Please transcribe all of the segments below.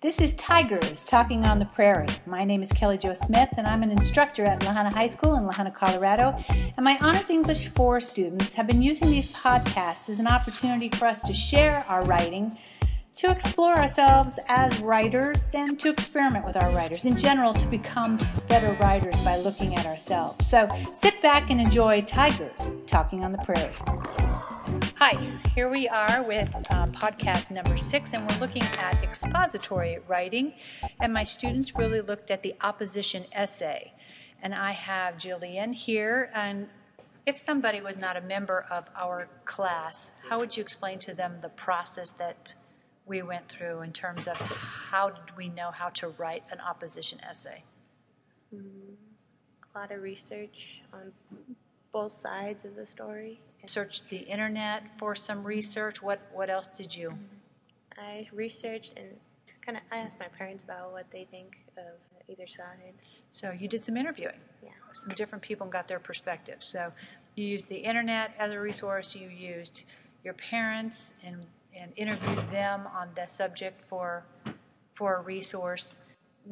This is Tigers Talking on the Prairie. My name is Kelly Jo Smith, and I'm an instructor at Junta High School in Junta, Colorado. And my Honors English 4 students have been using these podcasts as an opportunity for us to share our writing, to explore ourselves as writers, and to experiment with our writers. In general, to become better writers by looking at ourselves. So sit back and enjoy Tigers Talking on the Prairie. Hi, here we are with podcast number 6, and we're looking at expository writing, and my students really looked at the opposition essay. And I have Jillian here, and if somebody was not a member of our class, how would you explain to them the process that we went through in terms of how did we know how to write an opposition essay? A lot of research on both sides of the story. Searched the internet for some research. What else did you? I researched and I asked my parents about what they think of either side. So you did some interviewing. Yeah. Some different people and got their perspectives. So you used the internet as a resource. You used your parents and interviewed them on the subject for a resource.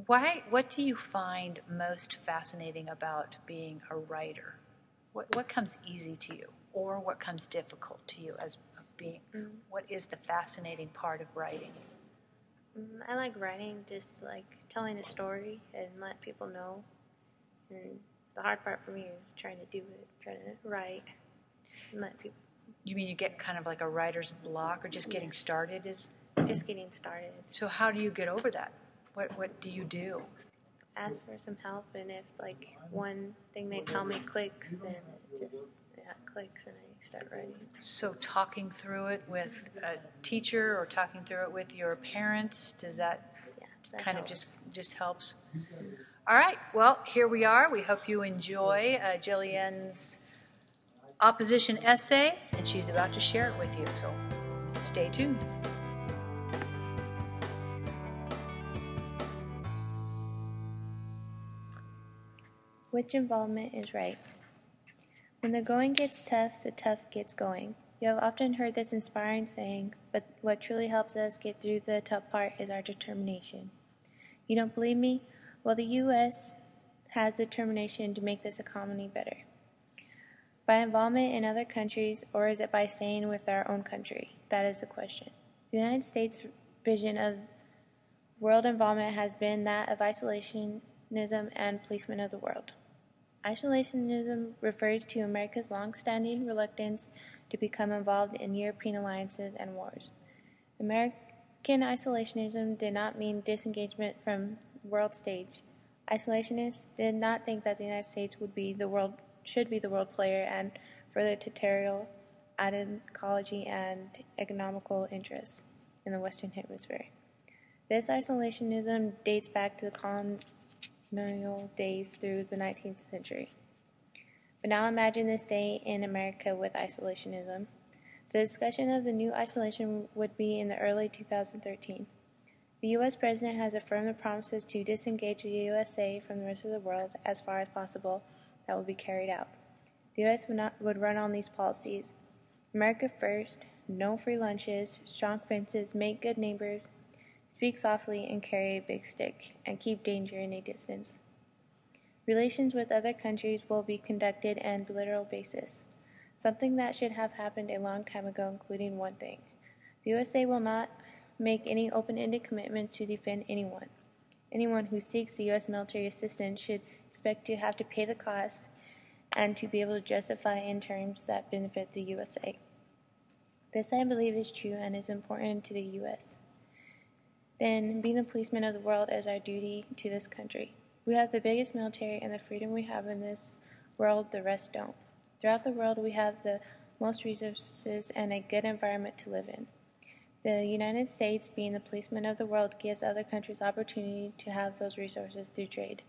What do you find most fascinating about being a writer? What comes easy to you, or what comes difficult to you as being? What is the fascinating part of writing? I like writing, just like telling a story and let people know. And the hard part for me is trying to write and let people. You mean you get kind of like a writer's block, or just getting started is? Just getting started. So how do you get over that? What do you do? Ask for some help, and if like one thing they tell me clicks, then it just clicks and I start writing. So talking through it with a teacher or talking through it with your parents, does that kind helps. of just helps? All right, well, here we are. We hope you enjoy Jillian's opposition essay, and she's about to share it with you, so stay tuned. Which involvement is right? When the going gets tough, the tough gets going. You have often heard this inspiring saying, but what truly helps us get through the tough part is our determination. You don't believe me? Well, the U.S. has determination to make this economy better. By involvement in other countries, or is it by staying with our own country? That is the question. The United States' vision of world involvement has been that of isolationism and policeman of the world. Isolationism refers to America's long-standing reluctance to become involved in European alliances and wars. American isolationism did not mean disengagement from the world stage. Isolationists did not think that the United States should be the world player, and further territorial ideology and economical interests in the Western Hemisphere. This isolationism dates back to the colonial days through the 19th century. But now imagine this day in America with isolationism. The discussion of the new isolation would be in the early 2013. The U.S. President has affirmed the promises to disengage the USA from the rest of the world as far as possible that will be carried out. The U.S. would run on these policies: America first, no free lunches, strong fences, make good neighbors, speak softly and carry a big stick, and keep danger in a distance. Relations with other countries will be conducted on a bilateral basis, something that should have happened a long time ago, including one thing. The USA will not make any open-ended commitments to defend anyone. Anyone who seeks the U.S. military assistance should expect to have to pay the cost and to be able to justify in terms that benefit the USA. This, I believe, is true and is important to the U.S. Then, being the policeman of the world is our duty to this country. We have the biggest military, and the freedom we have in this world, the rest don't. Throughout the world, we have the most resources and a good environment to live in. The United States, being the policeman of the world, gives other countries opportunity to have those resources through trade.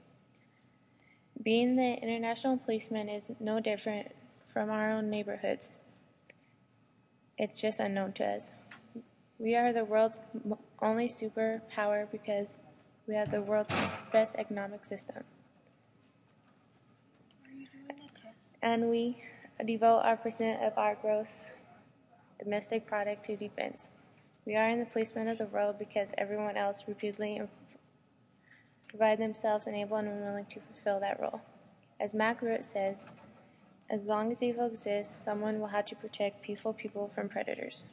Being the international policeman is no different from our own neighborhoods. It's just unknown to us. We are the world's only superpower because we have the world's best economic system. And we devote our percent of our gross domestic product to defense. We are in the policemen of the world because everyone else repeatedly provide themselves unable and unwilling to fulfill that role. As Mac Root says, as long as evil exists, someone will have to protect peaceful people from predators.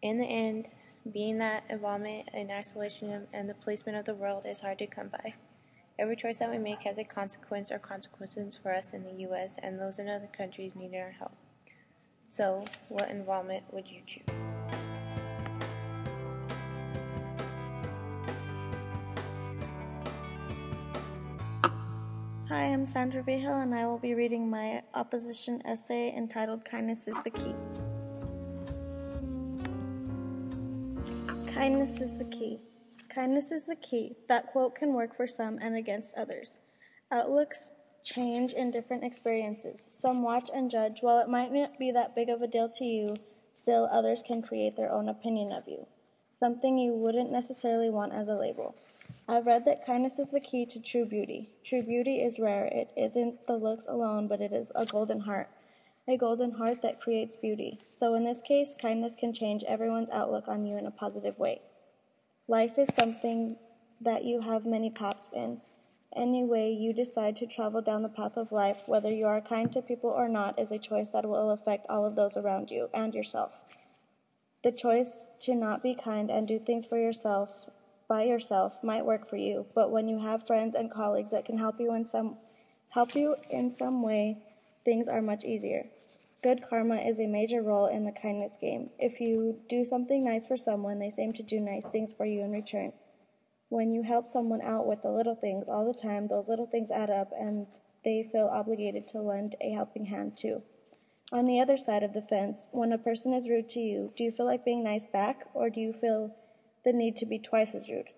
In the end, being that involvement in isolation and the policeman of the world is hard to come by. Every choice that we make has a consequence or consequences for us in the U.S. and those in other countries needing our help. So, what involvement would you choose? Hi, I'm Sandra Vigil, and I will be reading my opposition essay entitled Kindness is the Key. Kindness is the key. Kindness is the key. That quote can work for some and against others. Outlooks change in different experiences. Some watch and judge. While it might not be that big of a deal to you, still others can create their own opinion of you, something you wouldn't necessarily want as a label. I've read that kindness is the key to true beauty. True beauty is rare. It isn't the looks alone, but it is a golden heart that creates beauty. So in this case, kindness can change everyone's outlook on you in a positive way. Life is something that you have many paths in. Any way you decide to travel down the path of life, whether you are kind to people or not, is a choice that will affect all of those around you and yourself. The choice to not be kind and do things for yourself by yourself might work for you, but when you have friends and colleagues that can help you in some way, things are much easier. Good karma is a major role in the kindness game. If you do something nice for someone, they seem to do nice things for you in return. When you help someone out with the little things all the time, those little things add up and they feel obligated to lend a helping hand too. On the other side of the fence, when a person is rude to you, do you feel like being nice back, or do you feel the need to be twice as rude?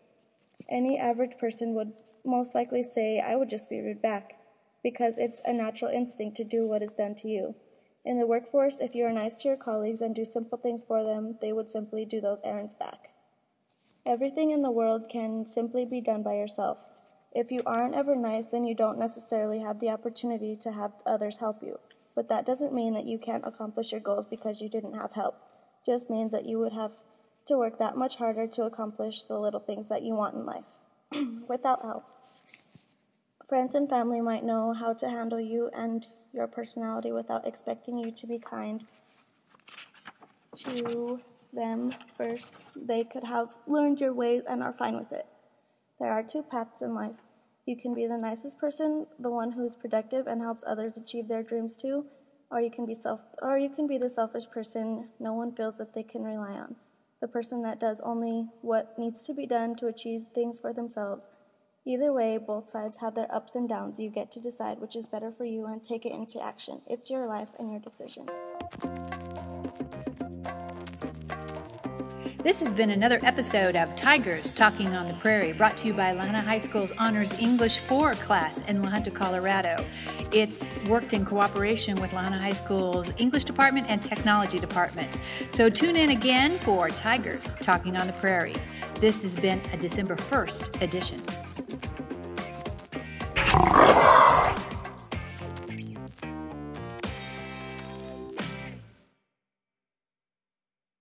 Any average person would most likely say, I would just be rude back, because it's a natural instinct to do what is done to you. In the workforce, if you are nice to your colleagues and do simple things for them, they would simply do those errands back. Everything in the world can simply be done by yourself. If you aren't ever nice, then you don't necessarily have the opportunity to have others help you. But that doesn't mean that you can't accomplish your goals because you didn't have help. It just means that you would have to work that much harder to accomplish the little things that you want in life without help. Friends and family might know how to handle you and your personality without expecting you to be kind to them first. They could have learned your ways and are fine with it. There are two paths in life. You can be the nicest person, the one who's productive and helps others achieve their dreams too, or you can be the selfish person no one feels that they can rely on. The person that does only what needs to be done to achieve things for themselves. Either way, both sides have their ups and downs. You get to decide which is better for you and take it into action. It's your life and your decision. This has been another episode of Tigers Talking on the Prairie, brought to you by La Junta High School's Honors English 4 class in La Junta, Colorado. It's worked in cooperation with La Junta High School's English department and technology department. So tune in again for Tigers Talking on the Prairie. This has been a December 1st edition.